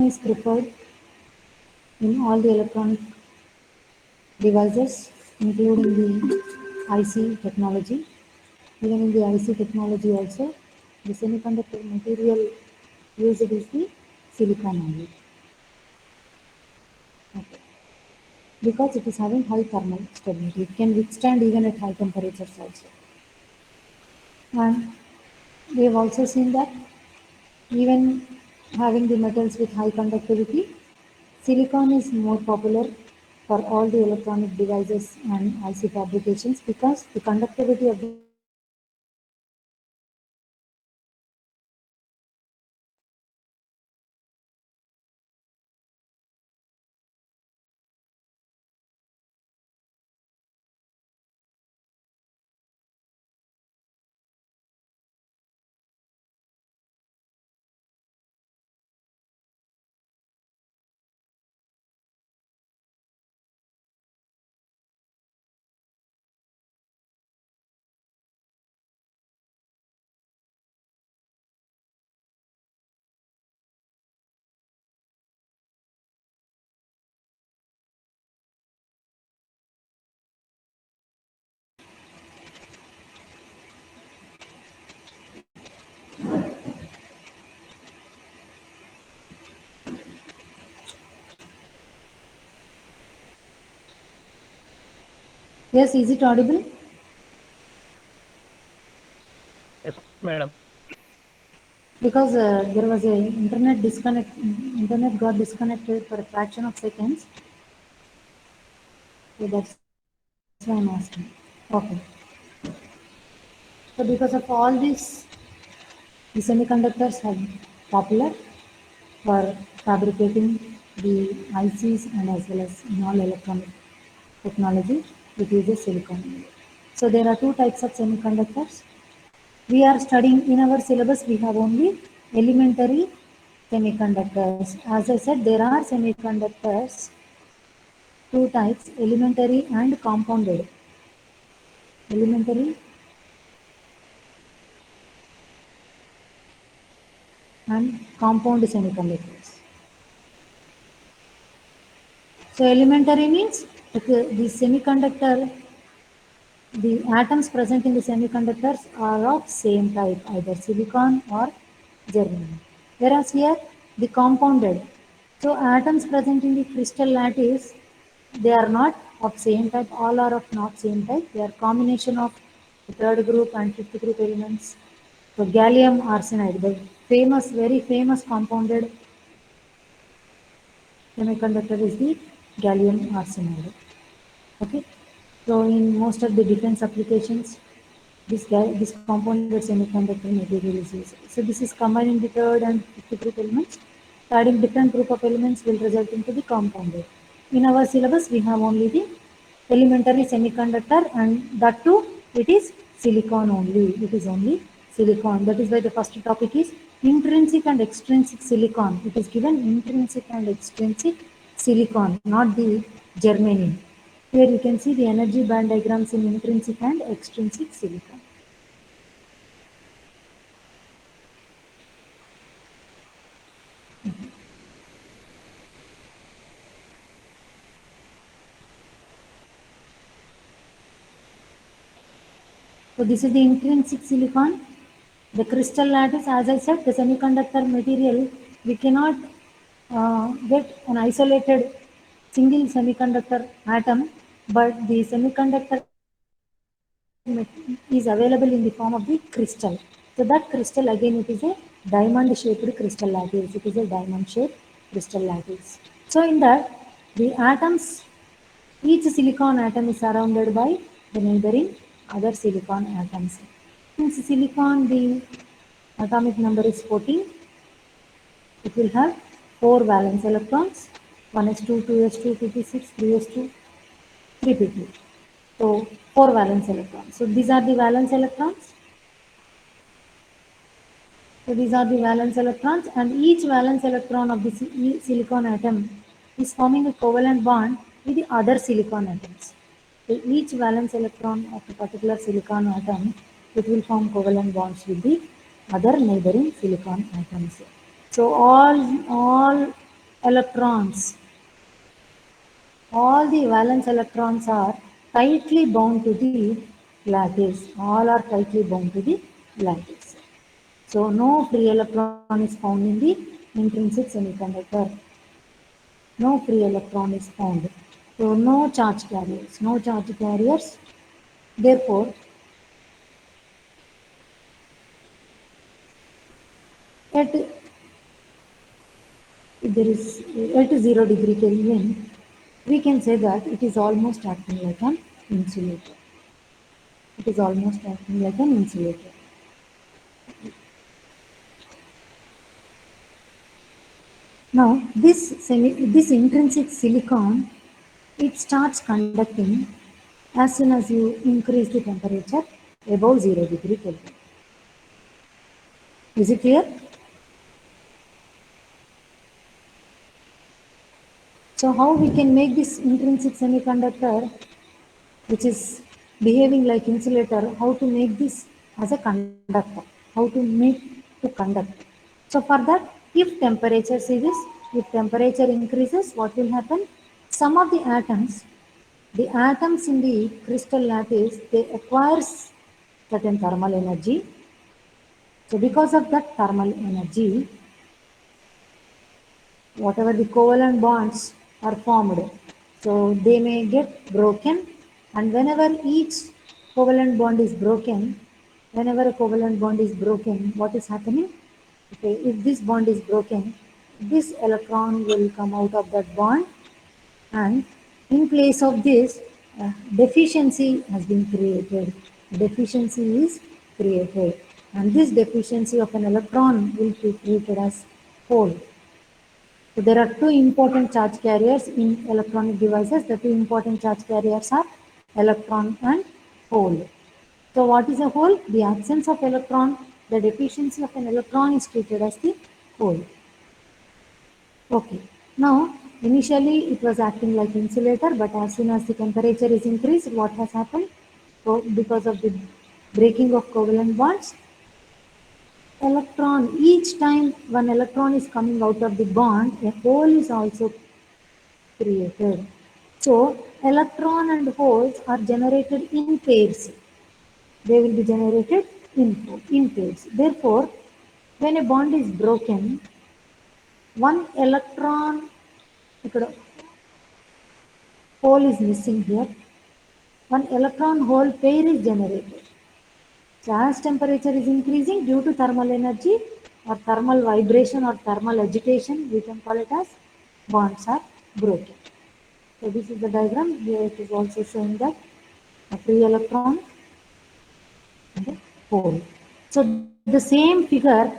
is preferred in all the electronic devices, including the IC technology. Even in the IC technology also, the semiconductor material used is the silicon only. Okay. Because it is having high thermal stability. It can withstand even at high temperatures also. And we have also seen that even having the metals with high conductivity, silicon is more popular for all the electronic devices and IC fabrications because the conductivity of the silicon is high. Yes, is it audible? Yes, madam. Because there was a internet got disconnected for a fraction of seconds, so that's why I'm asking. Okay. So because of all this, the semiconductors have popular for fabricating the ICs and as well as in all electronic technology, it uses silicon. So there are two types of semiconductors. We are studying in our syllabus, we have only elementary semiconductors. As I said, there are semiconductors, two types, elementary and compounded. Elementary and compound semiconductors. So elementary means the semiconductor, the atoms present in the semiconductors are of same type, either silicon or germanium. Whereas here, the compounded. So atoms present in the crystal lattice, they are not of same type, all are of not same type. They are combination of the third group and fifth group elements. So gallium arsenide, the famous, very famous compounded semiconductor is the gallium arsenide. Okay, so in most of the defense applications, this compounded semiconductor material is used. So this is combining the third and fifth group elements. Adding different group of elements will result into the compounded. In our syllabus, we have only the elementary semiconductor, and that too, it is silicon only. It is only silicon. That is why the first topic is intrinsic and extrinsic silicon. It is given intrinsic and extrinsic silicon, not the germanium. Here you can see the energy band diagrams in intrinsic and extrinsic silicon. So this is the intrinsic silicon. The crystal lattice, as I said, the semiconductor material, we cannot get an isolated single semiconductor atom, but the semiconductor is available in the form of the crystal. So that crystal again, it is a diamond shaped crystal lattice. It is a diamond shaped crystal lattice. So in that, the atoms, each silicon atom is surrounded by the neighboring other silicon atoms. Since silicon, the atomic number is 14, it will have 4 valence electrons, 1s2, 2s2, 2p6, 3s2, 3p2. So 4 valence electrons. So these are the valence electrons. So these are the valence electrons, and each valence electron of the silicon atom is forming a covalent bond with the other silicon atoms. So each valence electron of a particular silicon atom, it will form covalent bonds with the other neighboring silicon atoms. So all electrons. All the valence electrons are tightly bound to the lattice. All are tightly bound to the lattice. So no free electron is found in the intrinsic semiconductor. No free electron is found. So no charge carriers. No charge carriers. Therefore, at there is at 0 degree Kelvin, we can say that it is almost acting like an insulator. It is almost acting like an insulator. Now, this intrinsic silicon, it starts conducting as soon as you increase the temperature above 0 degree Kelvin. Is it clear? So how we can make this intrinsic semiconductor, which is behaving like insulator, how to make this as a conductor, how to make to conduct. So for that, if temperature, see this, if temperature increases, what will happen? Some of the atoms in the crystal lattice, they acquires certain thermal energy. So because of that thermal energy, whatever the covalent bonds are formed, so they may get broken, and whenever each covalent bond is broken, whenever a covalent bond is broken, what is happening? Okay, if this bond is broken, this electron will come out of that bond, and in place of this, deficiency has been created. Deficiency is created, and this deficiency of an electron will be treated as hole. So there are two important charge carriers in electronic devices. The two important charge carriers are electron and hole. So what is a hole? The absence of electron, the deficiency of an electron is treated as the hole. Okay. Now, initially it was acting like insulator, but as soon as the temperature is increased, what has happened? So because of the breaking of covalent bonds, electron, each time one electron is coming out of the bond, a hole is also created. So electron and holes are generated in pairs. They will be generated in pairs. Therefore, when a bond is broken, one electron, ఇక్కడ hole is missing here. One electron hole pair is generated. So as temperature is increasing due to thermal energy or thermal vibration or thermal agitation, we can call it as bonds are broken. So this is the diagram. Here it is also showing that a free electron and a hole. So the same figure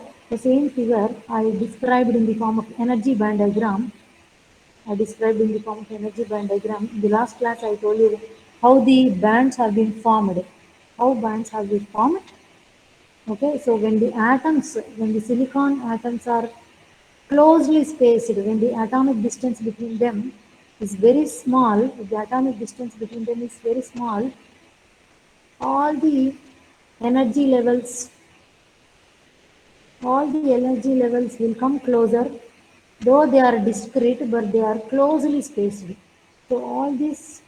I described in the form of energy band diagram. I described in the form of energy band diagram. In the last class, I told you how the bands have been formed. How bands have been formed. Okay, so when the silicon atoms are closely spaced, when the atomic distance between them is very small, if the atomic distance between them is very small, all the energy levels, all the energy levels will come closer, though they are discrete, but they are closely spaced. So all this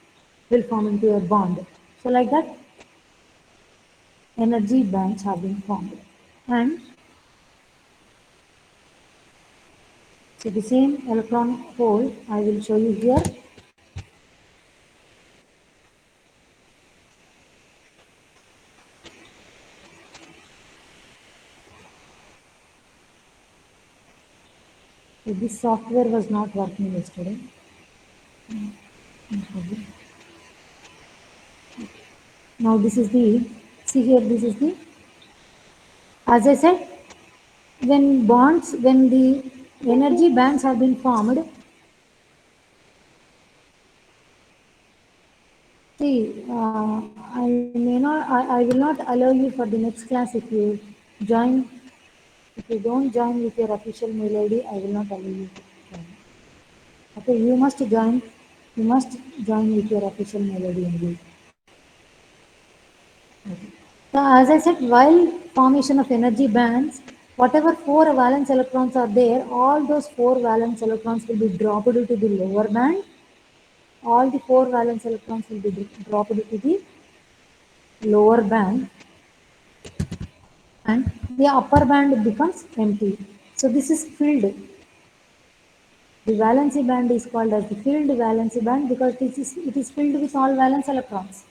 will form into a bond. So like that, energy bands have been formed. And so the same electron hole I will show you here. So this software was not working yesterday. Now this is the, see here, this is the, as I said, when the energy bands have been formed, see, I will not allow you for the next class if you join, if you don't join with your official mail ID, I will not allow you to join. Okay, you must join with your official mail ID only. Okay. So as I said, while formation of energy bands, Whatever four valence electrons are there, all those four valence electrons will be dropped to the lower band. All the four valence electrons will be dropped to the lower band, and the upper band becomes empty. So this is filled. The valency band is called as the filled valency band because it is filled with all valence electrons.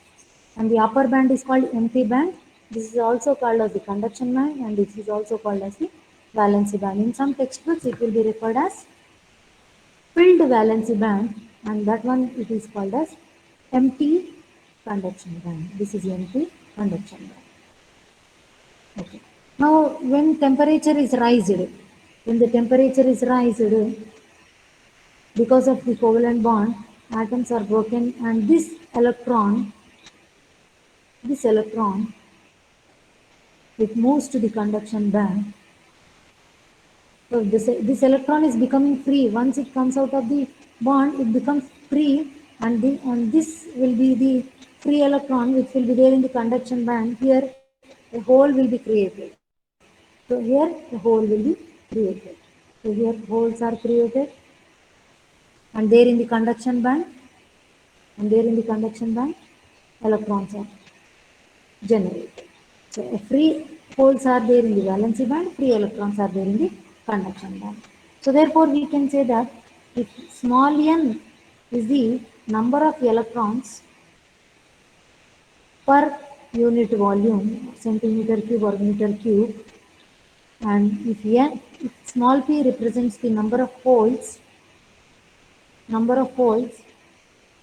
And the upper band is called empty band. This is also called as the conduction band, and this is also called as the valency band. In some textbooks, it will be referred as filled valency band, and that one it is called as empty conduction band. This is empty conduction band. Okay. Now, when temperature is raised, when the temperature is raised, because of the covalent bond, atoms are broken, and this electron, it moves to the conduction band. So this electron is becoming free. Once it comes out of the bond, it becomes free, and this will be the free electron which will be there in the conduction band. Here, a hole will be created. So here, a hole will be created. So here, holes are created, and there in the conduction band, electrons are generated. So free holes are there in the valency band, free electrons are there in the conduction band. So therefore we can say that if small n is the number of electrons per unit volume, centimeter cube or meter cube, and if small p represents the number of holes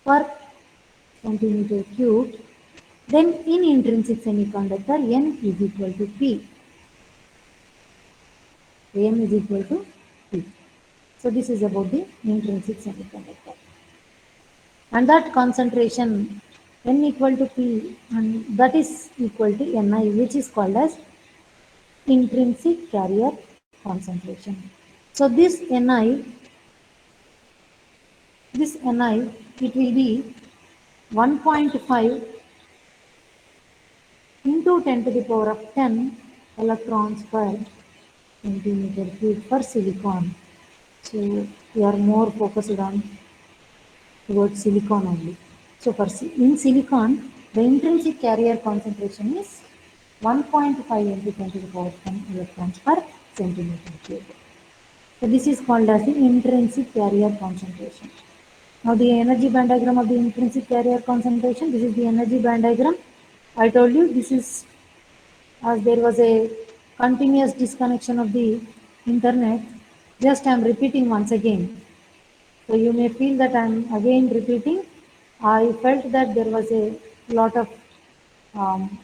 per centimeter cube, then in intrinsic semiconductor n is equal to p. N is equal to P. So this is about the intrinsic semiconductor. And that concentration N equal to P, and that is equal to Ni, which is called as intrinsic carrier concentration. So Ni, it will be 1.5 into 10 to the power of 10 electrons per centimeter cube for silicon. So we are more focused on towards silicon only. So in silicon, the intrinsic carrier concentration is 1.5 into 10 to the power of 10 electrons per centimeter cube. So this is called as the intrinsic carrier concentration. Now the energy band diagram of the intrinsic carrier concentration, this is the energy band diagram. I told you this is as there was a continuous disconnection of the internet. Just I am repeating once again. So you may feel that I am again repeating. I felt that there was a lot of um,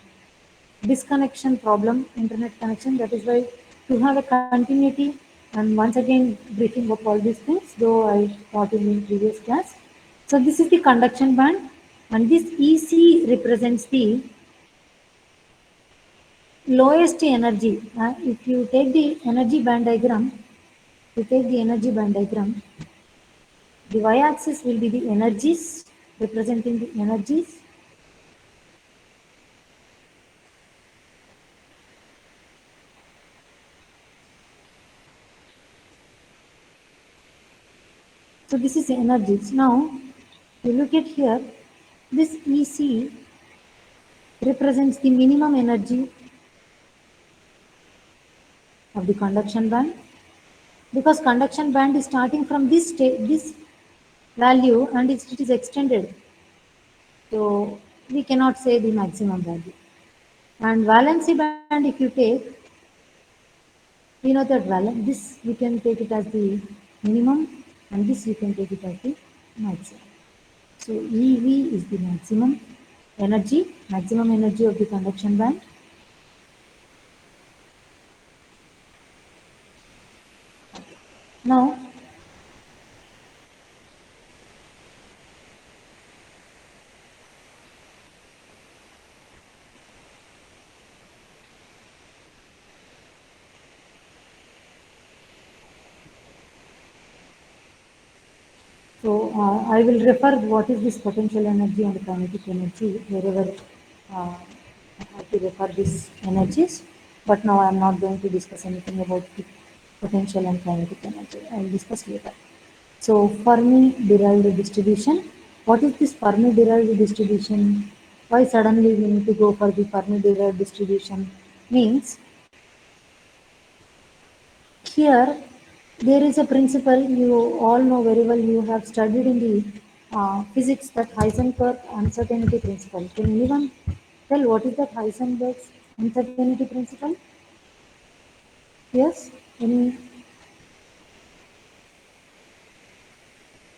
disconnection problem, internet connection. That is why to have a continuity and once again breaking up all these things, though I taught in previous class. So this is the conduction band, and this EC represents the lowest energy. If you take the energy band diagram, the y-axis will be the energies, representing the energies. So this is energies. Now, you look at here, this EC represents the minimum energy of the conduction band, because conduction band is starting from this value and it is extended. So we cannot say the maximum value. And valency band, if you take, we know that this we can take it as the minimum, and this we can take it as the maximum. So EV is the maximum energy of the conduction band. Now, I will refer what is this potential energy and kinetic energy wherever I have to refer these energies. But now I am not going to discuss anything about the potential and kinetic energy. I will discuss later. So Fermi derived distribution. What is this Fermi derived distribution? Why suddenly we need to go for the Fermi derived distribution? Means here there is a principle you all know very well. You have studied in the physics, that Heisenberg uncertainty principle. Can anyone tell what is that Heisenberg's uncertainty principle? Yes? Any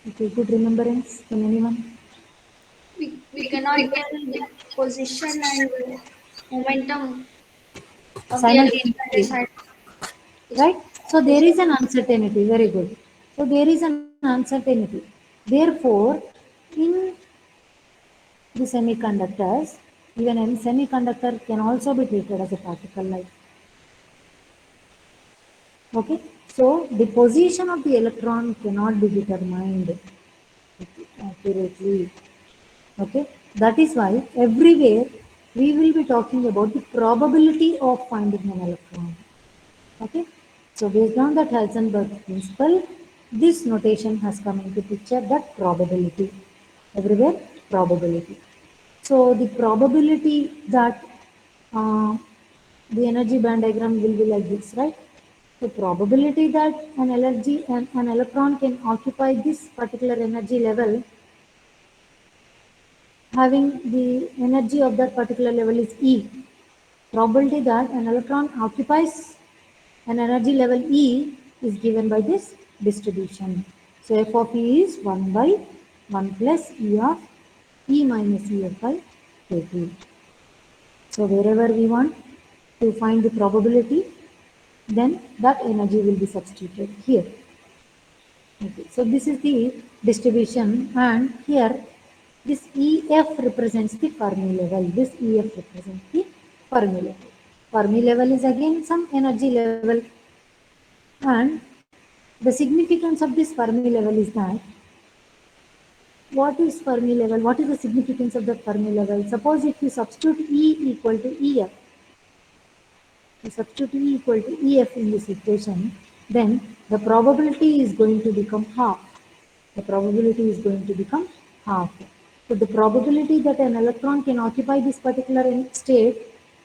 okay, good remembrance? Can anyone? We cannot tell the position and momentum of the electron at a Simultaneously, side. right? So Yes, there is an uncertainty, very good. So there is an uncertainty. Therefore, in the semiconductors, even a semiconductor can also be treated as a particle like. Okay, so the position of the electron cannot be determined accurately. Okay, that is why everywhere we will be talking about the probability of finding an electron. Okay, so based on that Heisenberg principle, this notation has come into picture, that probability. Everywhere, probability. So the probability that uh, the energy band diagram will be like this, right? The probability that an electron can occupy this particular energy level, having the energy of that particular level is E. Probability that an electron occupies an energy level E is given by this distribution. So f of E is 1 by 1 plus E of E minus E f by kT. So wherever we want to find the probability, then that energy will be substituted here. Okay. So this is the distribution, and here this EF represents the Fermi level. This EF represents the Fermi level. Fermi level is again some energy level, and the significance of this Fermi level is that, what is Fermi level? What is the significance of the Fermi level? Suppose if you substitute E equal to EF, you substitute E equal to EF in this equation, then the probability is going to become half. The probability is going to become half. So the probability that an electron can occupy this particular state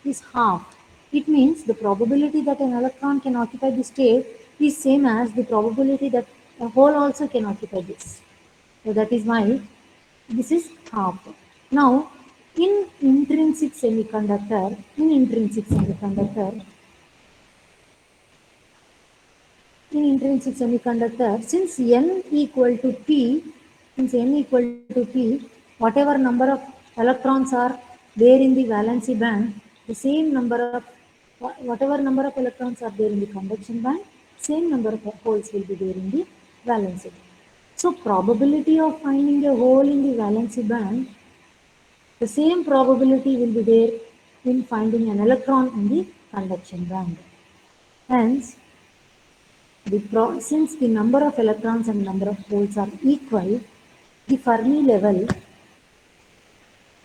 is half. It means the probability that an electron can occupy this state is same as the probability that a hole also can occupy this. So that is why this is half. Now, in intrinsic semiconductor, since n equal to p, whatever number of electrons are there in the valency band, the same number of whatever number of electrons are there in the conduction band, same number of holes will be there in the valency band. So probability of finding a hole in the valency band, the same probability will be there in finding an electron in the conduction band. Hence, since the number of electrons and number of holes are equal, the Fermi level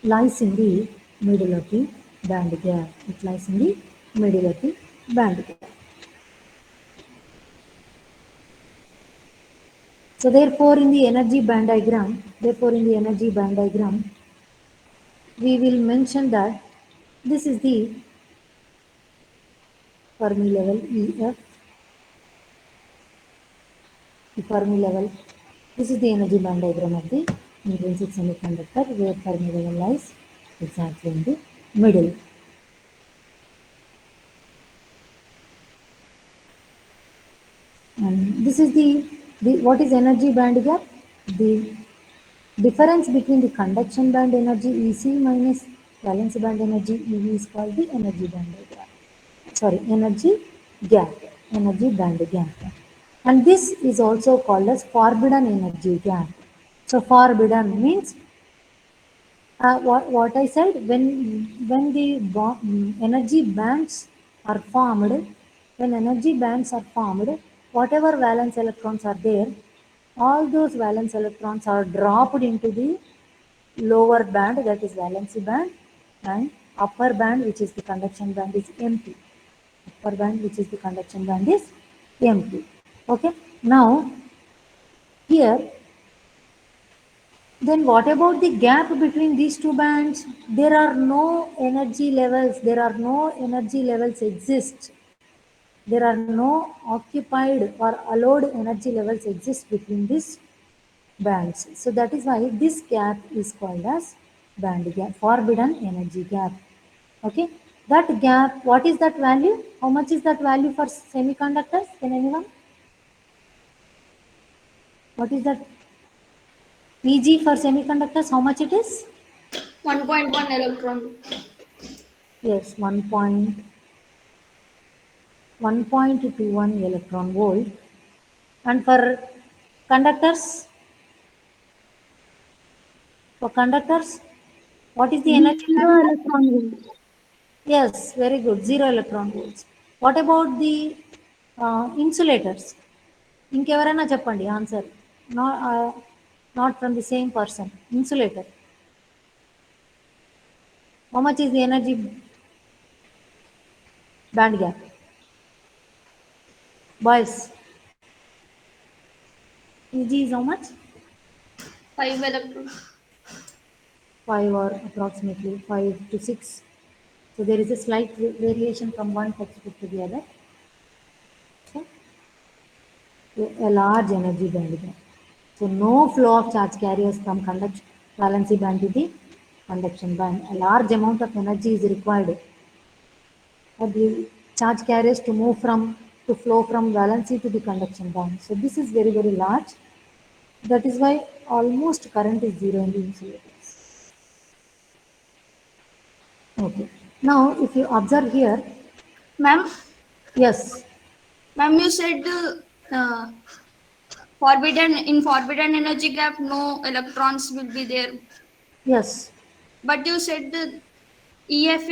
lies in the middle of the band gap. It lies in the middle of the band gap. So therefore, in the energy band diagram, we will mention that this is the Fermi level EF, the Fermi level. This is the energy band diagram of the intrinsic semiconductor, where Fermi level lies exactly in the middle. And this is the what is energy band gap? The difference between the conduction band energy EC minus valence band energy EV is called the energy band gap. Sorry, gap, energy band gap. And this is also called as forbidden energy gap. So forbidden means what I said, when the energy bands are formed, whatever valence electrons are there, all those valence electrons are dropped into the lower band, that is valency band, and upper band, which is the conduction band, is empty. upper band, which is the conduction band, is empty. Okay. Now here, then what about the gap between these two bands? There are no energy levels. There are no energy levels exist. There are no occupied or allowed energy levels exist between these bands. So that is why this gap is called as band gap, forbidden energy gap. Okay. That gap, what is that value? How much is that value for semiconductors? Can anyone? What is that Pg for semiconductors? How much it is? 1.1 electron. Yes, 1.21 electron volt. And for conductors, what is the energy Zero band gap? electron volt. Yes, very good. 0 electron volts. What about the insulators? ఇంకెవరైనా చెప్పండి answer. Not from the same person. Insulator. How much is the energy band gap? Boys, Pg is how much? 5 electron. 5 or approximately 5 to 6. So there is a slight variation from one textbook to the other. Okay. So a large energy band gap. So no flow of charge carriers from conduction valency band to the conduction band. A large amount of energy is required for the charge carriers to to flow from valency to the conduction band. So this is very, very large. That is why almost current is zero in the insulators. Okay. Now if you observe here, Ma'am, yes, you said forbidden energy gap, no electrons will be there. yes. But you said the EF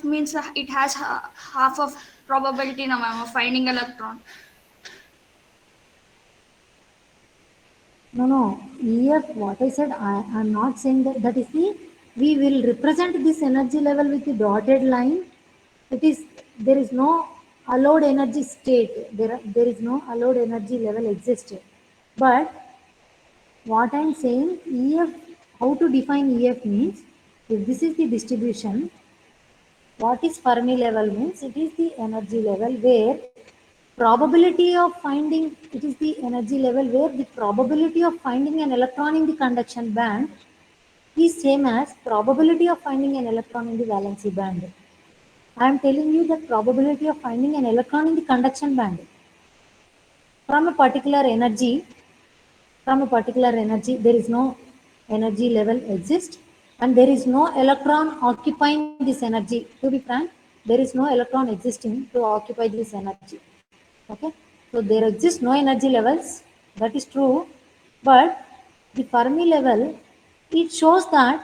means it has half of probability now, ma'am, of finding electron. No, no. EF, what I said, I am not saying that. That is the, we will represent this energy level with the dotted line. It is, there is no allowed energy state. There is no allowed energy level existed. But what I am saying, EF, how to define EF means, if this is the distribution, what is Fermi level means? It is the energy level where probability of finding, it is the energy level where the probability of finding an electron in the conduction band is same as probability of finding an electron in the valency band. I am telling you that probability of finding an electron in the conduction band from a particular energy, there is no energy level exist, and there is no electron occupying this energy. To be frank, there is no electron existing to occupy this energy. Okay, so there exist no energy levels, that is true, but the Fermi level, it shows that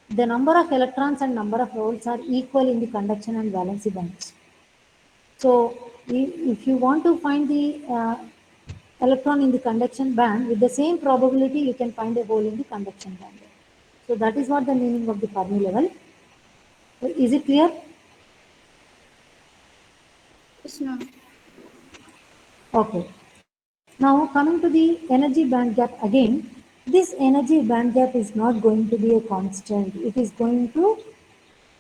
the number of electrons and number of holes are equal in the conduction and valency bands. So if you want to find the electron in the conduction band, with the same probability you can find a hole in the conduction band. So that is what the meaning of the Fermi level. Is it clear? Yes, ma'am. Okay. Now coming to the energy band gap again, this energy band gap is not going to be a constant. It is going to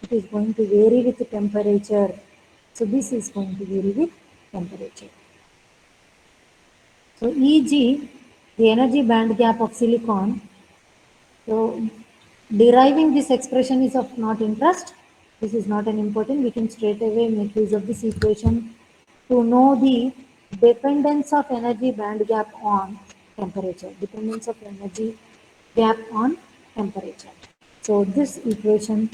vary with temperature. So this is going to vary with temperature. So e.g., the energy band gap of silicon. So deriving this expression is of not interest. This is not an important. We can straight away make use of this equation to know the dependence of energy band gap on temperature. Dependence of energy gap on temperature. So this equation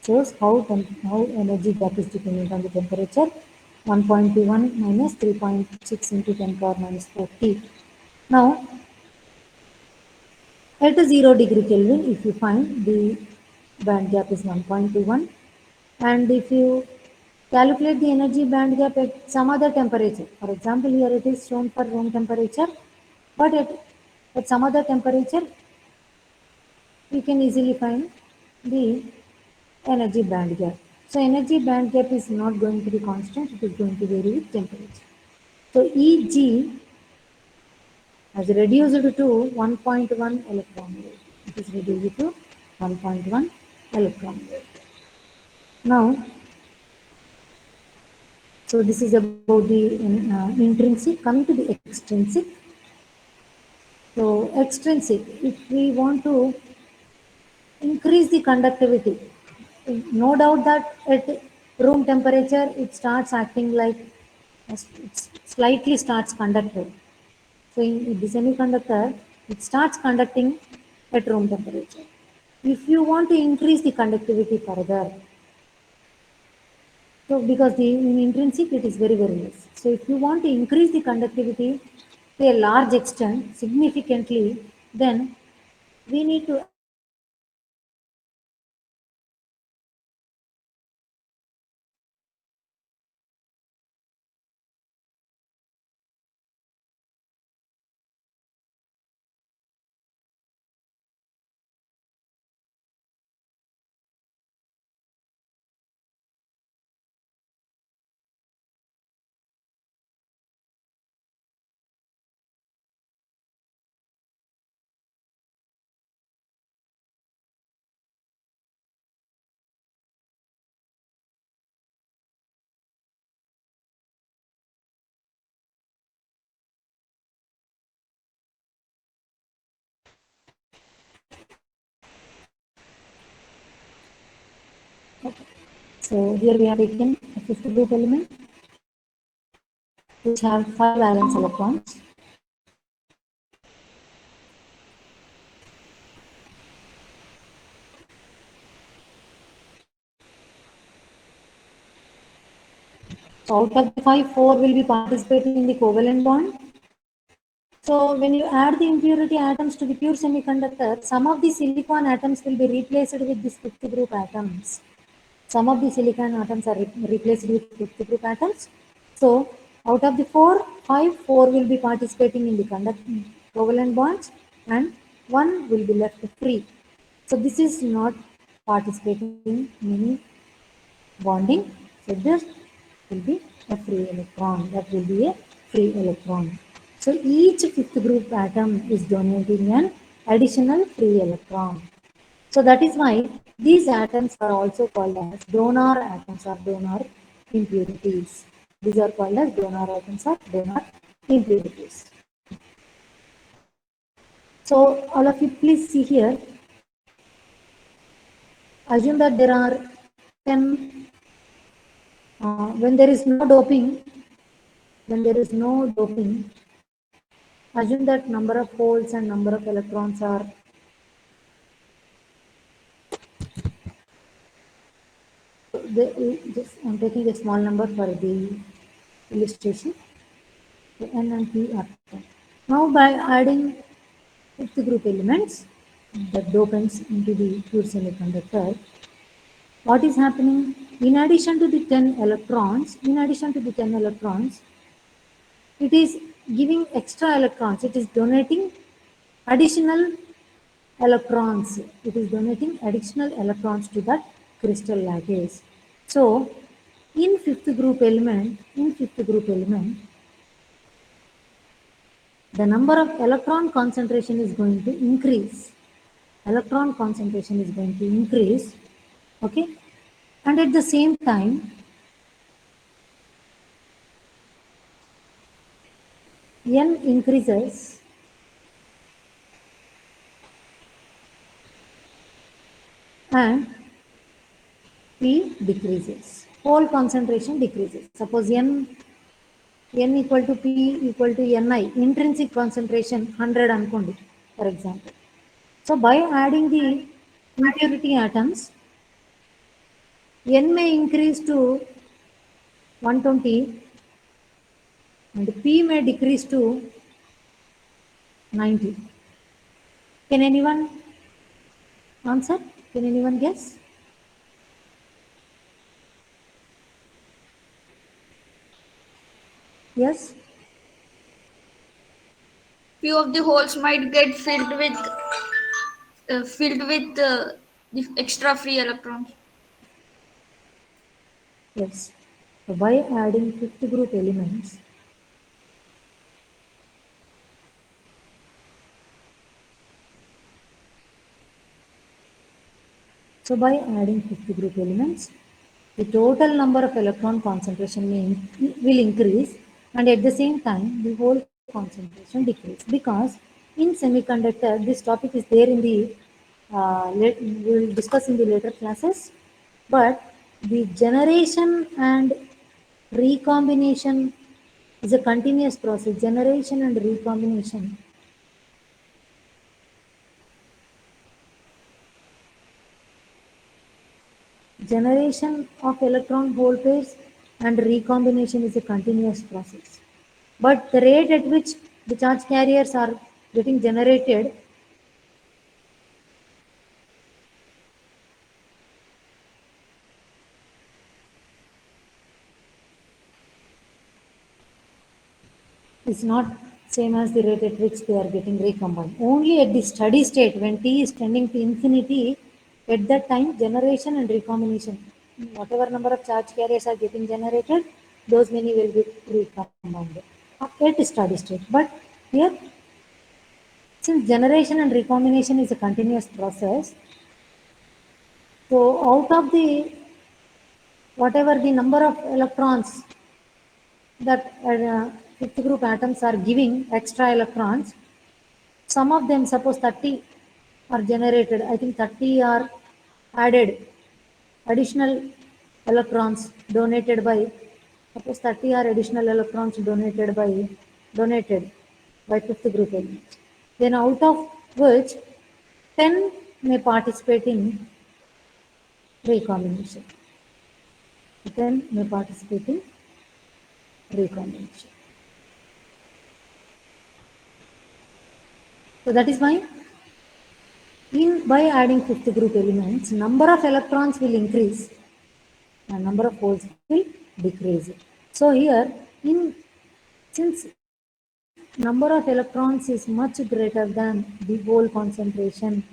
shows how energy gap is dependent on the temperature. 1.21 minus 3.6 into 10 power minus 4t. Now at a 0 degree Kelvin, if you find the band gap is 1.21, and if you calculate the energy band gap at some other temperature, for example, here it is shown for room temperature, but at some other temperature, you can easily find the energy band gap. So energy band gap is not going to be constant, it is going to vary with temperature. So Eg has reduced to 1.1 electron volt. It is reduced to 1.1 electron volt. Now, so this is about the intrinsic. Coming to the extrinsic. So extrinsic, if we want to increase the conductivity, no doubt that at room temperature it starts acting like it slightly starts conductive. So in the semiconductor, it starts conducting at room temperature. If you want to increase the conductivity further, so because the in intrinsic it is very less. So if you want to increase the conductivity to a large extent, significantly, then we need to add the impurity atoms to the So here we have taken a fifth group element which have 5 valence electrons. So out of the 5, 4 will be participating in the covalent bond. So when you add the impurity atoms to the pure semiconductor, some of the silicon atoms will be replaced with these fifth group atoms. Some of the silicon atoms are replaced with fifth group atoms. So out of the 4, 5, 4 will be participating in the covalent bonds and 1 will be left free. So this is not participating in any bonding. So this will be a free electron. That will be a free electron. So each fifth group atom is donating an additional free electron. So that is why these atoms are also called as donor atoms or donor impurities. These are called as donor atoms or donor impurities. So all of you please see here. Assume that there are 10, when there is no doping, assume that number of holes and number of electrons are I'm taking a small number for the illustration. So N and P are 10. Now by adding fifth group elements, the dopants into the pure semiconductor, what is happening? In addition to the 10 electrons, it is giving extra electrons. It is donating additional electrons. It is donating additional electrons to that crystal lattice. So, in fifth group element, the number of electron concentration is going to increase. Electron concentration is going to increase. Okay, and at the same time, N increases and P decreases. Whole concentration decreases. Suppose N equal to P equal to Ni, intrinsic concentration 100 అనుకోండి, for example. So by adding the impurity atoms, N may increase to 120 and P may decrease to 90. Can anyone answer? Can anyone guess? Yes? Few of the holes might get filled with the extra free electrons. Yes. So by adding fifth group elements, so by adding fifth group elements, the total number of electron concentration will increase, and at the same time the whole concentration decrease, because in semiconductor this topic is there in the we will discuss in the later classes, but the generation and recombination is a continuous process. Generation and recombination generation of electron hole pairs and recombination is a continuous process. But the rate at which the charge carriers are getting generated is not same as the rate at which they are getting recombined. Only at the steady state, when t is tending to infinity, at that time generation and recombination, whatever number of charge carriers are getting generated, those many will be recombined at steady state. But here, since generation and recombination is a continuous process, so out of the whatever the number of electrons that fifth group atoms are giving extra electrons, some of them, suppose 30 are generated, I think 30 are added, additional electrons donated by, suppose 30 are additional electrons donated by fifth group elements. Then out of which 10 may participate in recombination. 10 may participate in recombination. So that is why by adding fifth group elements, number of electrons will increase and number of holes will decrease. So here, since number of electrons is much greater than the hole concentration,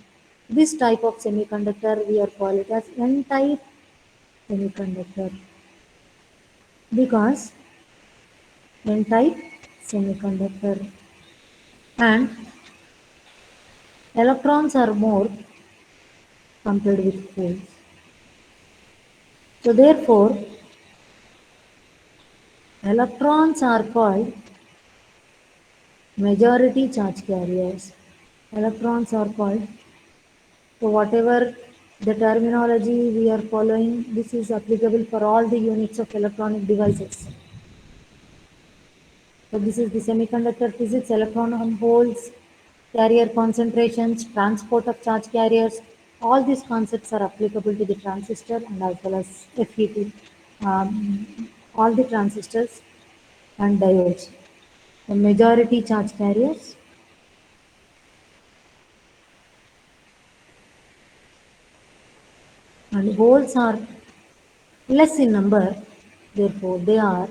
this type of semiconductor we are call it as N-type semiconductor, because N-type semiconductor and electrons are more compared with holes. So therefore, electrons are called majority charge carriers. Electrons are called, so whatever the terminology we are following, this is applicable for all the units of electronic devices. So this is the semiconductor physics, electron on holes, carrier concentrations, transport of charge carriers. All these concepts are applicable to the transistor and as well as FET, all the transistors and diodes. The majority charge carriers and holes are less in number, therefore they are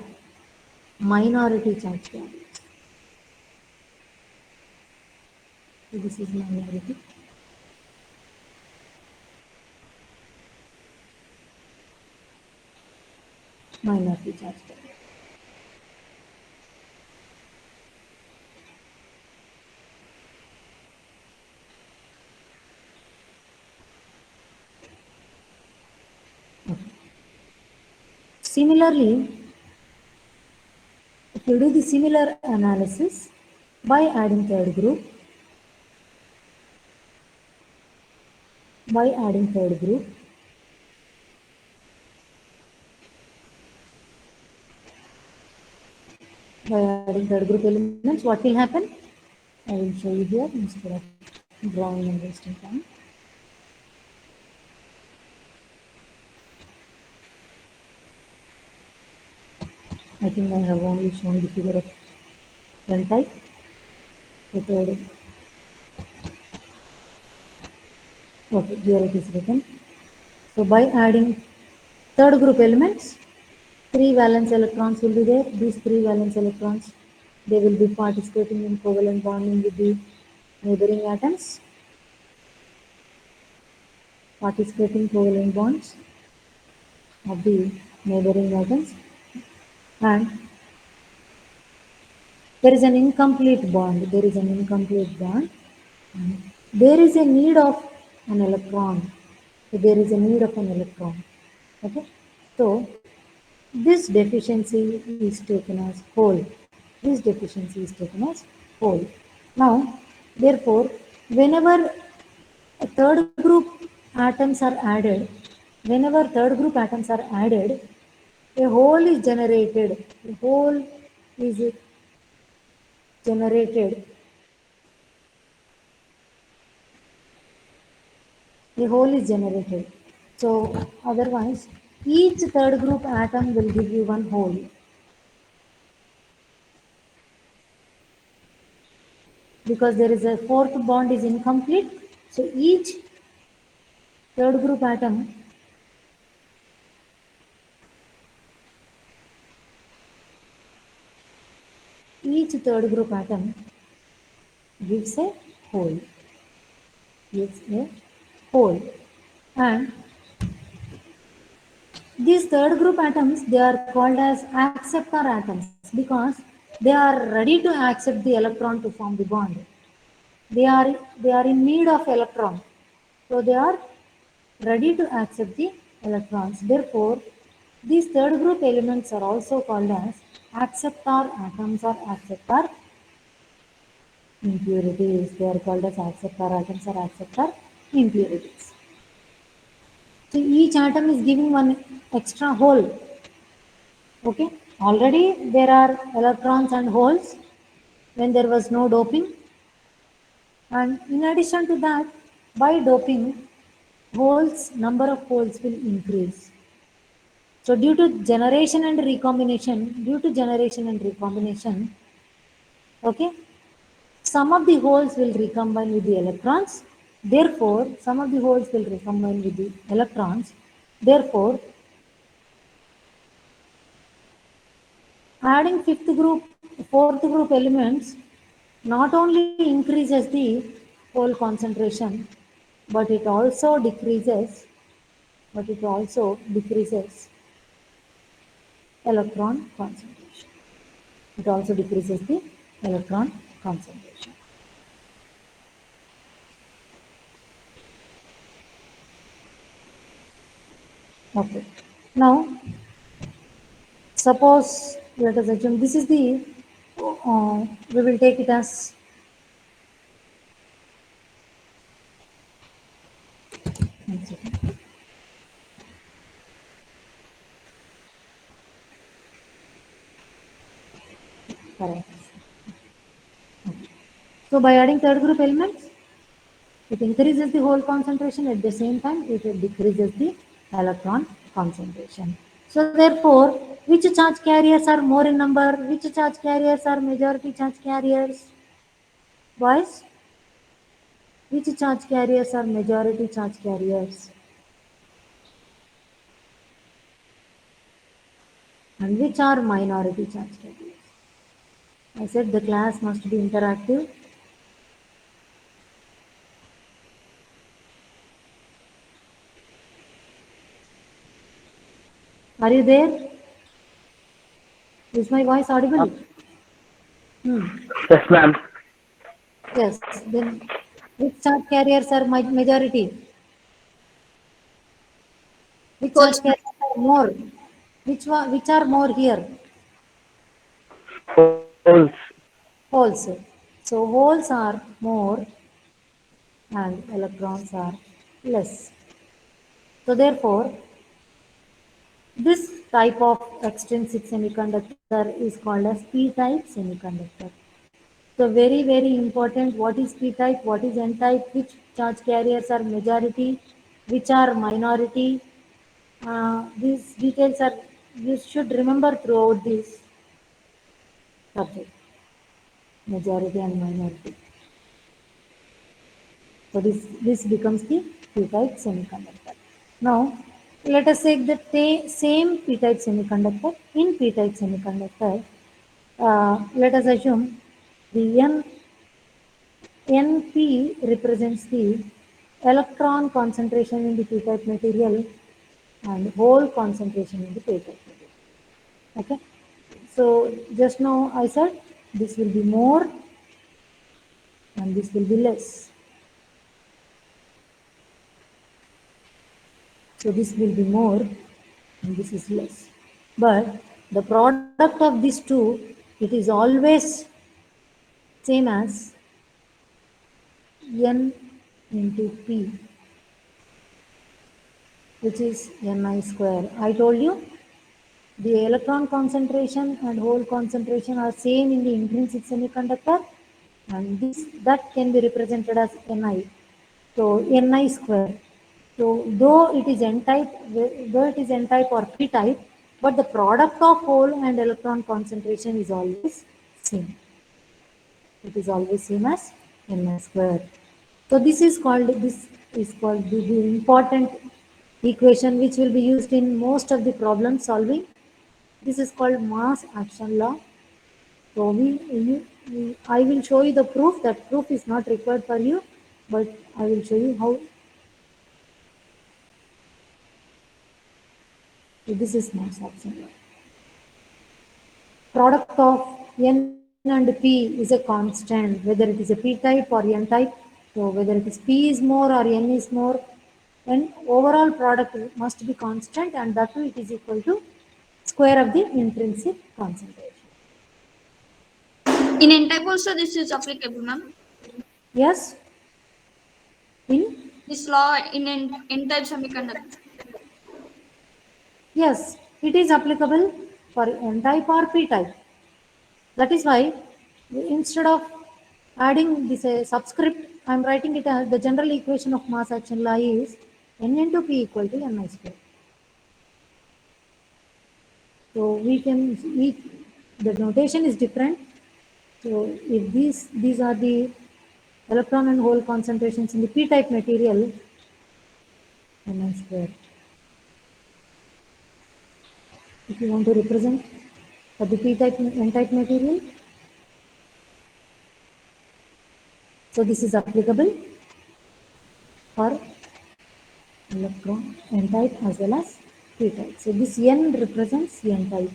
minority charge carriers. So this is minority. Minority charge carrier. Okay. Similarly, if you do the similar analysis by adding third group, by adding third group, by adding third group elements, what will happen? I will show you here instead of drawing and wasting time. I think I have only shown the figure of N-type. The third, okay, here it is written. So by adding third group elements, 3 valence electrons will be there. These 3 valence electrons, they will be participating in covalent bonding with the neighboring atoms, participating covalent bonds of the neighboring atoms, and there is an incomplete bond. There is an incomplete bond. And there is a need of an electron. So there is a need of an electron. Okay. So this deficiency is taken as whole. This deficiency is taken as whole. Now, therefore, whenever a third group atoms are added, whenever third group atoms are added, a hole is generated. A hole is generated. A hole is generated. So otherwise, each third group atom will give you one hole. Because there is a fourth bond is incomplete. So each third group atom gives a hole. Gives a hole. And these third group atoms, they are called as acceptor atoms because they are ready to accept the electron to form the bond. They are, they are in need of electron. So they are ready to accept the electrons. Therefore, these third group elements are also called as acceptor atoms or acceptor impurities. They are called as acceptor atoms or acceptor impurities. So each atom is giving one extra hole. Okay. Already there are electrons and holes when there was no doping. And in addition to that, by doping, holes, number of holes will increase. So due to generation and recombination, okay, some of the holes will recombine with the electrons. Therefore, some of the holes will recombine with the electrons. Therefore, adding fourth group elements not only increases the hole concentration, but it also decreases, electron concentration. It also decreases the electron concentration. Okay. Now, suppose let us assume this is the, we will take it as, one second. Correct. So by adding third group elements, it increases the hole concentration, at the same time it decreases the electron concentration. So therefore, which charge carriers are more in number? Which charge carriers are majority charge carriers? Boys, which charge carriers are majority charge carriers? And which are minority charge carriers? I said the class must be interactive. Are you there? Is my voice audible? Hmm. Yes, ma'am. Yes. Then which charge carriers are majority? Which charge Holes. carriers are more? Which are more here? Holes. Holes. So holes are more and electrons are less. So therefore, this type of extrinsic semiconductor is called as p-type semiconductor. So very, very important, what is p-type, what is n-type, which charge carriers are majority, which are minority. These details are, you should remember throughout this subject, majority and minority. So this becomes the p-type semiconductor. Now, let us take the same p-type semiconductor. In p-type semiconductor, let us assume the NP represents the electron concentration in the p-type material, and whole concentration in the p-type material. Okay. So just now I said this will be more and this will be less. So this will be more and this is less. But the product of these two, it is always same as N into P, which is Ni square. I told you the electron concentration and hole concentration are same in the intrinsic semiconductor, and this that can be represented as Ni. So Ni square. So though it is N type or P type, but the product of hole and electron concentration is always same. It is always same as Ni square. So this is called the important equation which will be used in most of the problem solving. This is called mass action law. So I will show you the proof. That proof is not required for you, but I will show you how. So this is mass action law. Product of N and P is a constant, whether it is a P type or N type. So whether it is P is more or N is more, and overall product must be constant, and that too it is equal to square of the intrinsic concentration. In N-type also this is applicable, ma'am. Yes, in This law in N-type semiconductor. yes, it is applicable for N type or P type. That is why instead of adding this subscript, I am writing it as the general equation of mass action law is N into P equal to Ni square. So the notation is different. So if these are the electron and hole concentrations in the p-type material, Ni square. If you want to represent for the p-type n-type material, so this is applicable for electron n-type as well as p-type. So this n represents n-type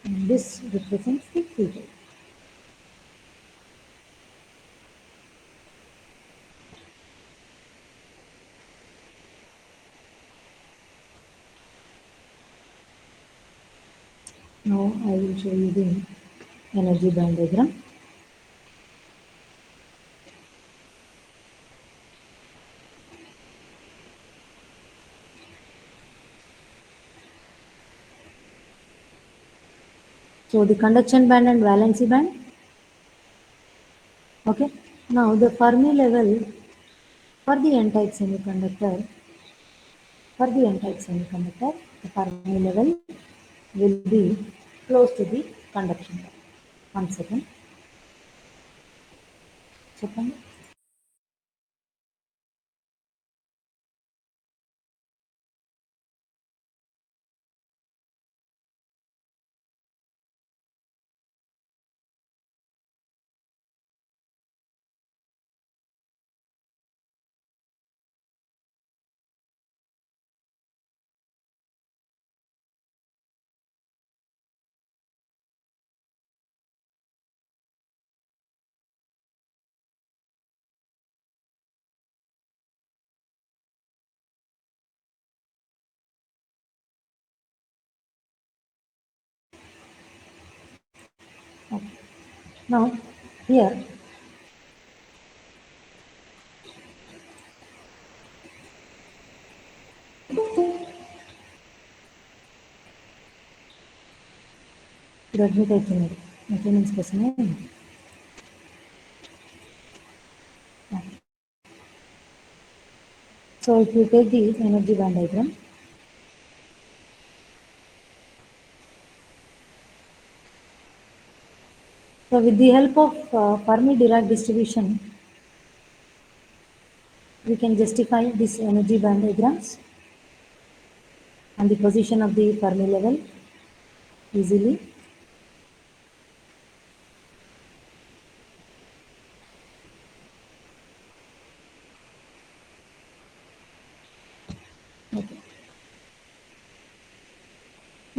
and this represents the p-type. Now I will show you the energy band diagram. So the conduction band and valency band. Okay. Now the Fermi level for the n-type semiconductor, the Fermi level will be close to the conduction band. 1 second. Second. Okay. Now here it admit itinerary. Maintenance question. So if you take the energy band diagram, so with the help of Fermi-Dirac distribution, we can justify this energy band diagrams and the position of the Fermi level easily.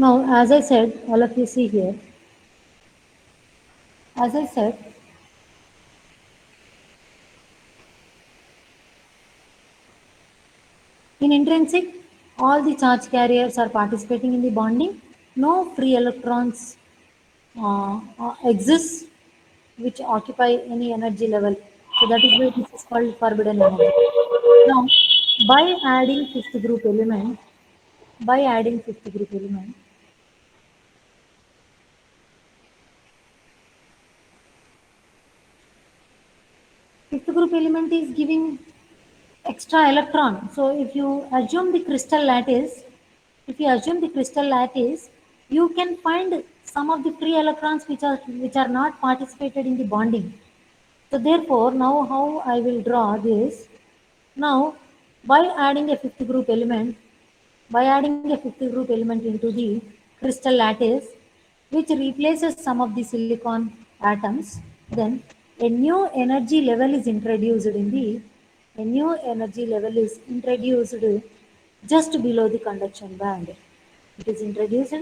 Now, as I said, all of you see here, as I said, in intrinsic, all the charge carriers are participating in the bonding. No free electrons exist which occupy any energy level. So that is why this is called forbidden energy. Now, by adding fifth group element, by adding fifth group element, fifth group element is giving extra electron. So if you assume the crystal lattice, if you assume the crystal lattice, you can find some of the free electrons which are not participated in the bonding. So therefore, now how I will draw this? Now, by adding a fifth group element, by adding a fifth group element into the crystal lattice, which replaces some of the silicon atoms, then a new energy level is introduced in the a new energy level is introduced just below the conduction band. It is introduced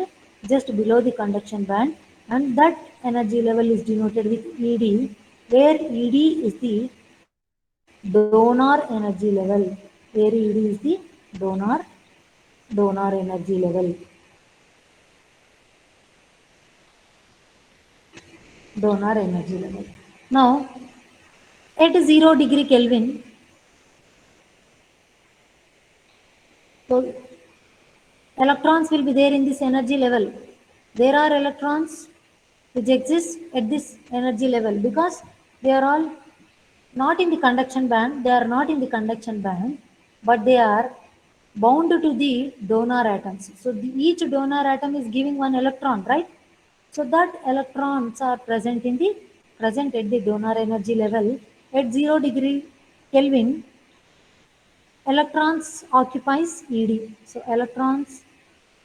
just below the conduction band, and that energy level is denoted with ED, where ED is the donor energy level, where ED is the donor energy level, donor energy level. Now, at 0 degree Kelvin, so electrons will be there in this energy level. There are electrons which exist at this energy level because they are all not in the conduction band, they are not in the conduction band, but they are bound to the donor atoms. So each donor atom is giving one electron, right? So that electrons are present at the donor energy level at 0 degree Kelvin. Electrons occupies ED. So electrons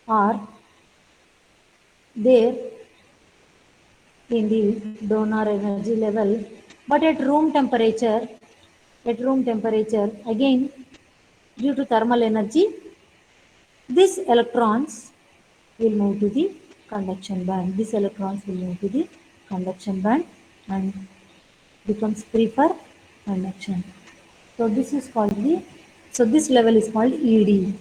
are there in the donor energy level, but at room temperature, again due to thermal energy, these electrons will move to the conduction band. These electrons will move to the conduction band and becomes free for conduction. So this is called this level is called ED,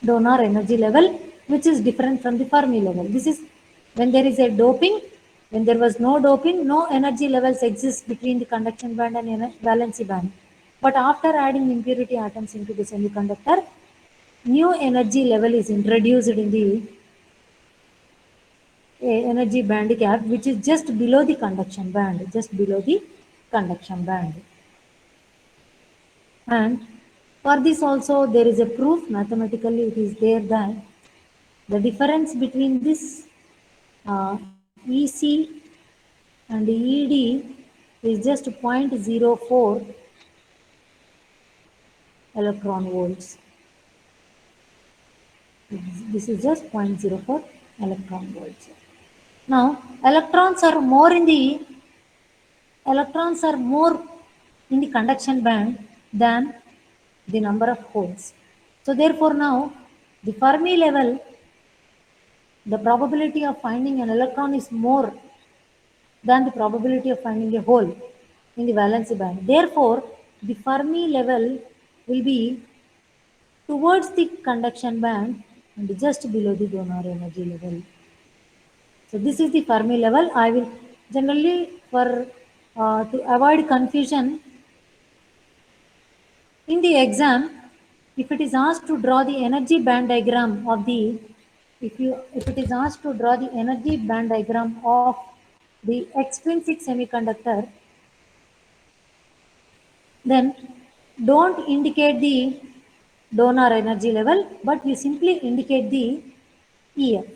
donor energy level, which is different from the Fermi level. This is when there is a doping. When there was no doping, no energy levels exist between the conduction band and valency band. But after adding impurity atoms into the semiconductor, new energy level is introduced in the energy band gap, which is just below the conduction band, just below the conduction band. And for this also there is a proof, mathematically it is there, that the difference between this EC and ED is just 0.04 electron volts. This is just 0.04 electron volts. Now, electrons are more in the conduction band than the number of holes. So therefore now, the Fermi level, the probability of finding an electron is more than the probability of finding a hole in the valency band. Therefore, the Fermi level will be towards the conduction band and just below the donor energy level. So this is the Fermi level. I will generally, for to avoid confusion in the exam, if it is asked to draw the energy band diagram of the, if it is asked to draw the energy band diagram of the extrinsic semiconductor, then don't indicate the donor energy level, but you simply indicate the EF.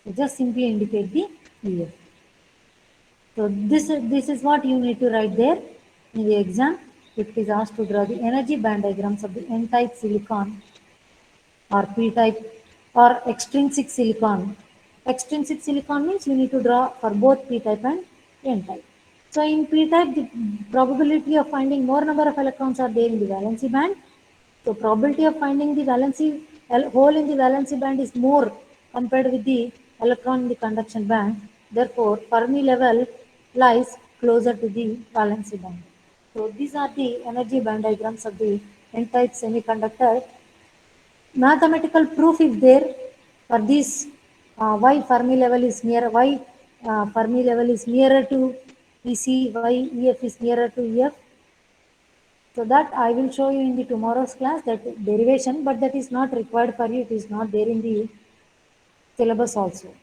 So just simply indicate the EF. So this is what you need to write there in the exam. If it is asked to draw the energy band diagrams of the N-type silicon or P-type or extrinsic silicon. Extrinsic silicon means you need to draw for both P-type and N-type. So in P-type, the probability of finding more number of electrons are there in the valency band. So probability of finding the hole in the valency band is more compared with the electron in the conduction band. Therefore, Fermi level lies closer to the valency band. So these are the energy band diagrams of the n-type semiconductor. Mathematical proof is there for this. Why Fermi level is near? Why Fermi level is nearer to EC? Why EF is nearer to EF? So that I will show you in the tomorrow's class, that derivation, but that is not required for you. It is not there in the syllabus also.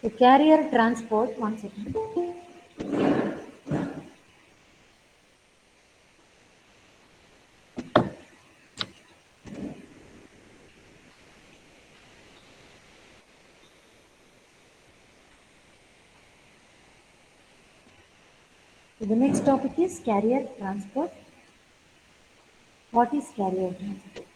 The carrier transport, one second. So the next topic is carrier transport. What is carrier transport?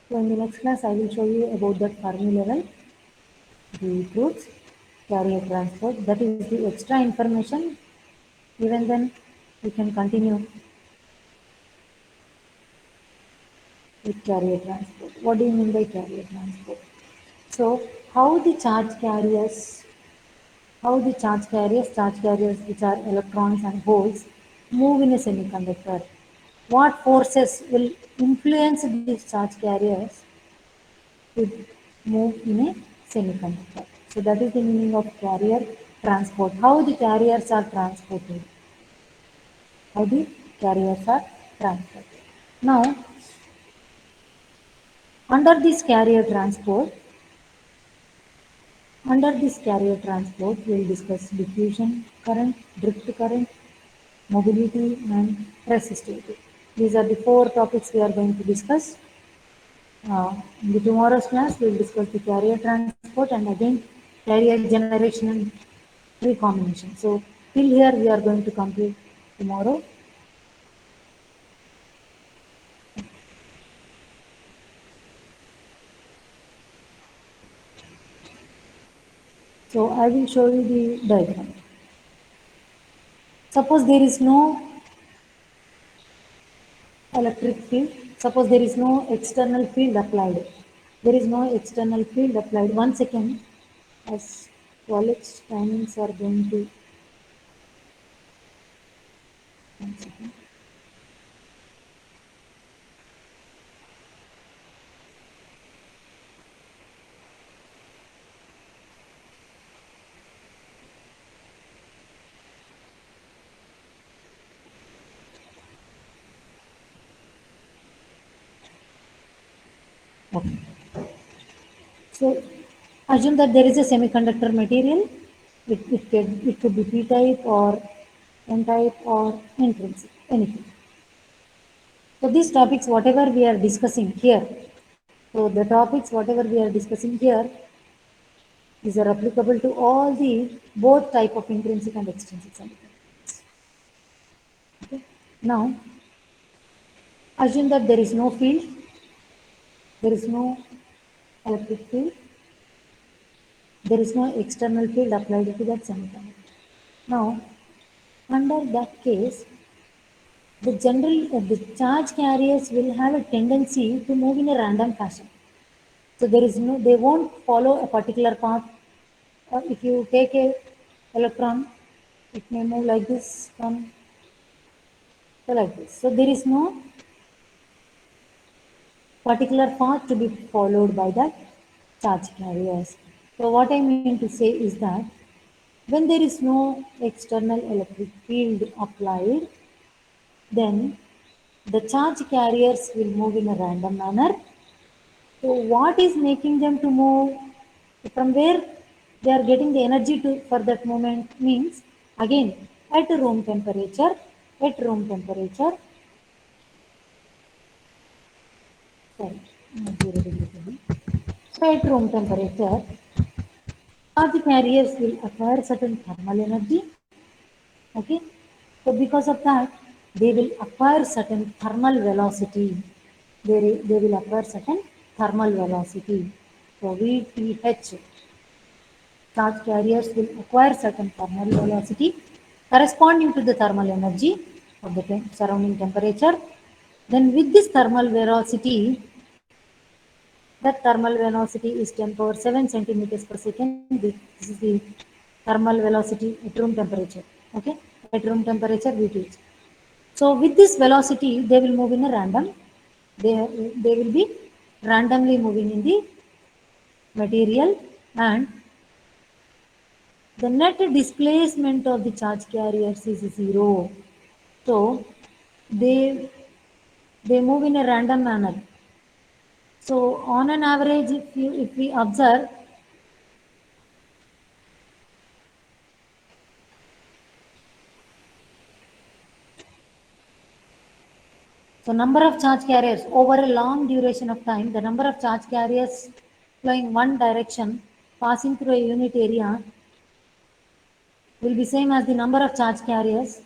So in the next class, I will show you about the Fermi level, the truths, carrier transport. That is the extra information. Even then, we can continue with carrier transport. What do you mean by carrier transport? So, charge carriers which are electrons and holes, move in a semiconductor. What forces will influence these charge carriers to move in a semiconductor? So that is the meaning of carrier transport. How the carriers are transported? How the carriers are transported? Now, under this carrier transport, we will discuss diffusion current, drift current, mobility, and resistivity. These are the four topics we are going to discuss. In the tomorrow's class, we will discuss the carrier transport and again carrier generation and recombination. So till here we are going to complete tomorrow. So I will show you the diagram. Suppose there is no electric field. Suppose there is no external field applied. There is no external field applied. 1 second, as college timings are going to. 1 second. Okay. So assume that there is a semiconductor material. It could be P-type or N-type or intrinsic, anything. So these topics, whatever we are discussing here, so the topics, whatever we are discussing here, these are applicable to all the both type of intrinsic and extrinsic semiconductors. Okay. Now, assume that there is no field, there is no electric field, there is no external field applied to that semiconductor. Now, under that case, the charge carriers will have a tendency to move in a random fashion. So they won't follow a particular path. If you take a electron, it may move like this, so like this. So there is no particular path to be followed by that charge carriers. So what I mean to say is that when there is no external electric field applied, then the charge carriers will move in a random manner. So what is making them to move? From where they are getting the energy for that movement means, again, at room temperature, at room temperature, sorry, not 0 degree. So at room temperature, charge carriers will acquire certain thermal energy. Okay, so because of that, they will acquire certain thermal velocity. They will acquire certain thermal velocity. So VTH, charge carriers will acquire certain thermal velocity corresponding to the thermal energy of the surrounding temperature. Then with this thermal velocity, that thermal velocity is 10 power 7 centimeters per second. This is the thermal velocity at room temperature. Okay, at room temperature VTH. So with this velocity, they will move in a random. They will be randomly moving in the material, and the net displacement of the charge carriers is zero. So they they move in a random manner. So on an average, if we observe, so number of charge carriers over a long duration of time, the number of charge carriers flowing one direction passing through a unit area will be same as the number of charge carriers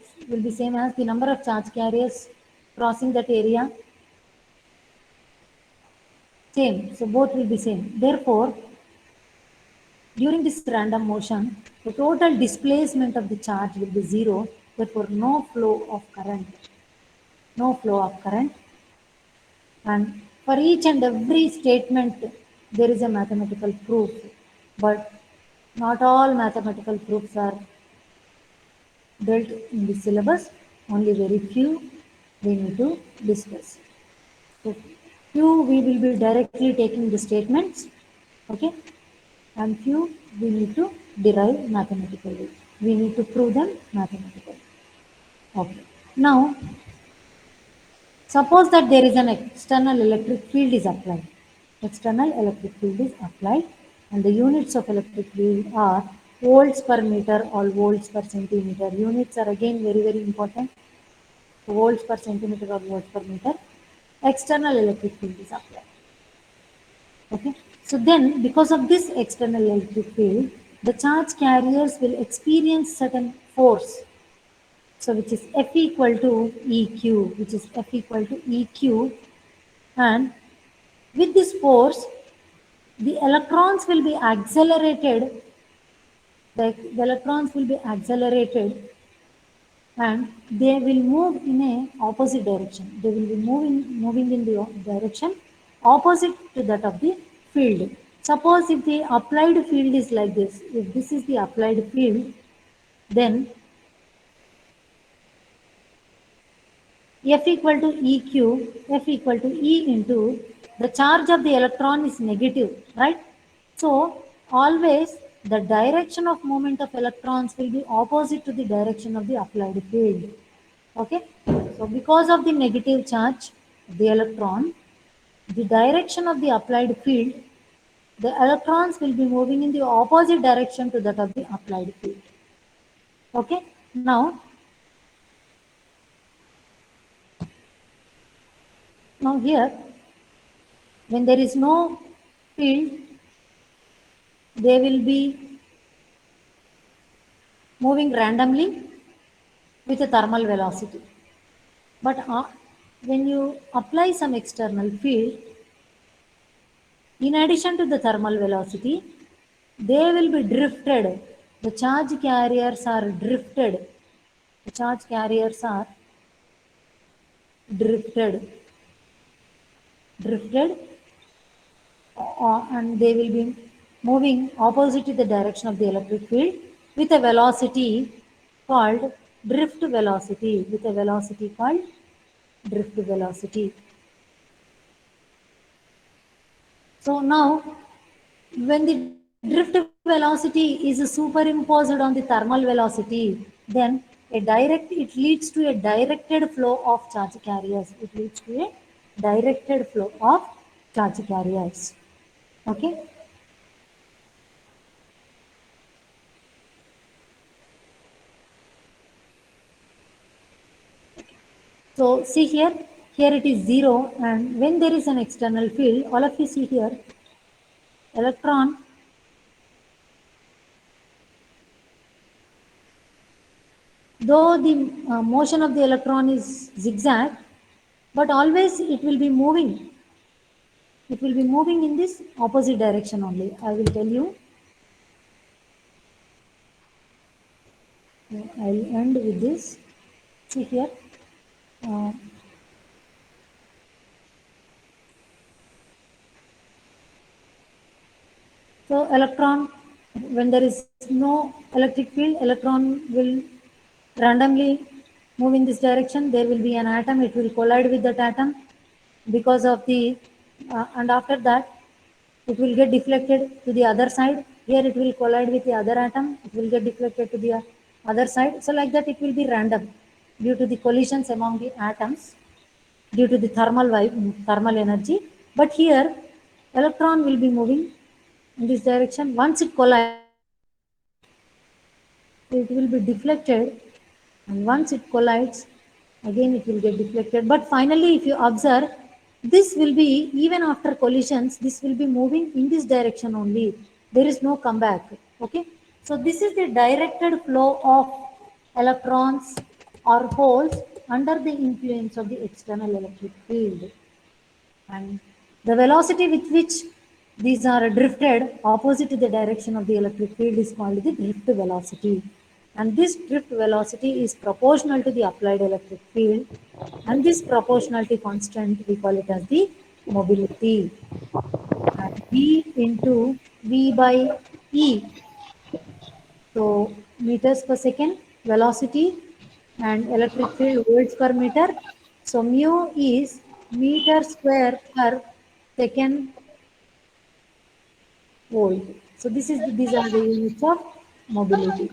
crossing that area, same. So both will be same. Therefore, during this random motion, the total displacement of the charge will be zero. Therefore, no flow of current. No flow of current. And for each and every statement, there is a mathematical proof. But not all mathematical proofs are dealt in the syllabus. Only very few we need to discuss. So few we will be directly taking the statements, okay, and few we need to derive mathematically. We need to prove them mathematically. Okay. Now, suppose that there is an external electric field is applied. External electric field is applied, and the units of electric field are volts per meter or volts per centimeter. Units are again very important. Volts per centimeter or volts per meter. External electric field is applied. Okay. So then, because of this external electric field, the charge carriers will experience certain force. So which is F equal to EQ, which is F equal to EQ, and with this force, the electrons will be accelerated. The electrons will be accelerated, and they will move in a opposite direction. They will be moving in the direction opposite to that of the field. Suppose if the applied field is like this, if this is the applied field, then F equal to EQ, F equal to E into the charge of the electron is negative, right? So always the direction of movement of electrons will be opposite to the direction of the applied field. Okay? So because of the negative charge of the electron, the direction of the applied field, the electrons will be moving in the opposite direction to that of the applied field. Okay? Now here, when there is no field, they will be moving randomly with a thermal velocity. But when you apply some external field, in addition to the thermal velocity, they will be drifted. The charge carriers are drifted. The charge carriers are drifted, and they will be moving opposite to the direction of the electric field with a velocity called drift velocity. With a velocity called drift velocity. So now, when the drift velocity is superimposed on the thermal velocity, then it leads to a directed flow of charge carriers. It leads to a directed flow of charge carriers. Okay. So see here it is 0, and when there is an external field, all of you see here, electron though the motion of the electron is zigzag, but always it will be moving. it will be moving in this opposite direction only. I will tell you. I'll end with this. See here. Uh, so electron, when there is no electric field, electron will randomly move in this direction. There will be an atom. It will collide with that atom because of the, and after that, it will get deflected to the other side. Here it will collide with the other atom. It will get deflected to the other side. So like that, it will be random due to the collisions among the atoms, due to the thermal energy. But here, electron will be moving in this direction. Once it collides, it will be deflected, and once it collides, again it will get deflected. But finally, if you observe, this will be, even after collisions, this will be moving in this direction only. There is no comeback. Okay, so this is the directed flow of electrons or holes under the influence of the external electric field. And the velocity with which these are drifted opposite to the direction of the electric field is called the drift velocity. And this drift velocity is proportional to the applied electric field. And this proportionality constant, we call it as the mobility. And V into V by E. So meters per second, velocity, and electric field volts per meter. So mu is meter square per second volt. So these are the units of mobility.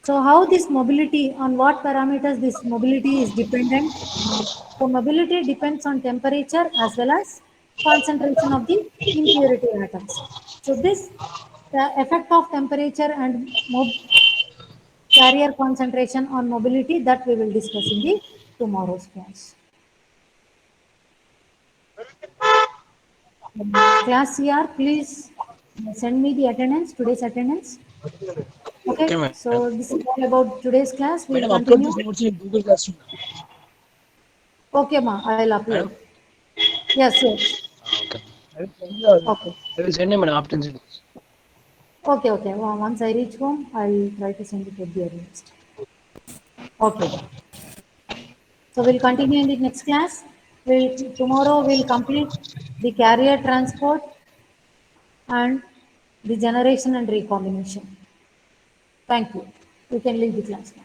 So how this mobility, on what parameters this mobility is dependent? So mobility depends on temperature as well as concentration of the impurity atoms. So this, the effect of temperature and carrier concentration on mobility, that we will discuss in the tomorrow's class. Class CR, please send me the attendance, today's attendance. Okay, Okay, madam. so this is all about today's class. We'll Madam, upload continue. this notes in Google Classroom. Okay, ma, I'll upload. Madam. Yes, yes. Okay. I will send you. Okay. I will send you, madam, after this. Okay, okay. Well, once I reach home, I'll try to send it at the earliest. Okay. So we'll continue in the next class. Tomorrow we'll complete the carrier transport and the generation and recombination. Thank you. You can leave the class now.